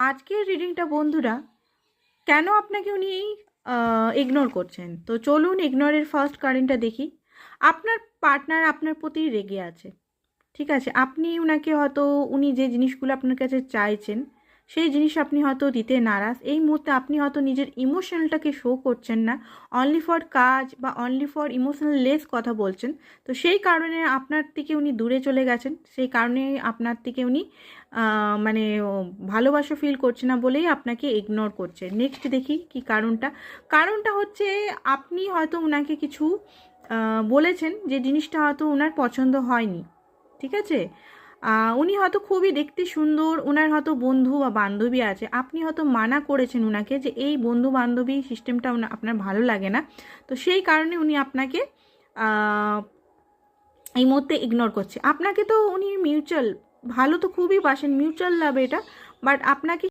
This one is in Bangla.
আজকের রিডিংটা বন্ধুরা, কেন আপনাকে উনি ইগনোর করছেন, তো চলুন ইগনোরের ফার্স্ট কারেন্টটা দেখি। আপনার পার্টনার আপনার প্রতি রেগে আছে, ঠিক আছে? আপনি উনাকে হয়তো, উনি যে জিনিসগুলো আপনার কাছে চাইছেন সেই জিনিস আপনি হয়তো দিতে নারাজ। এই মুহূর্তে আপনি হয়তো নিজের ইমোশনালটাকে শো করছেন না, অনলি ফর কাজ বা অনলি ফর ইমোশনাল লেস কথা বলছেন। তো সেই কারণে আপনার থেকে উনি দূরে চলে গেছেন, সেই কারণে আপনার থেকে উনি মানে ভালোবাসা ফিল করছে না বলেই আপনাকে ইগনোর করছে। নেক্সট দেখি কি কারণটা। কারণটা হচ্ছে আপনি হয়তো ওনাকে কিছু বলেছেন যে জিনিসটা হয়তো ওনার পছন্দ হয়নি, ঠিক আছে? উনি হয়তো খুবই দেখতে সুন্দর, ওনার হয়তো বন্ধু বা বান্ধবী আছে, আপনি হয়তো মানা করেছেন ওনাকে যে এই বন্ধু বান্ধবী সিস্টেমটা আপনার ভালো লাগে না। তো সেই কারণে উনি আপনাকে এই মুহূর্তে ইগনোর করছে। আপনাকে তো উনি মিউচুয়াল ভালো তো খুবই বাসেন, মিউচুয়াল লাভ এটা, বাট আপনাকে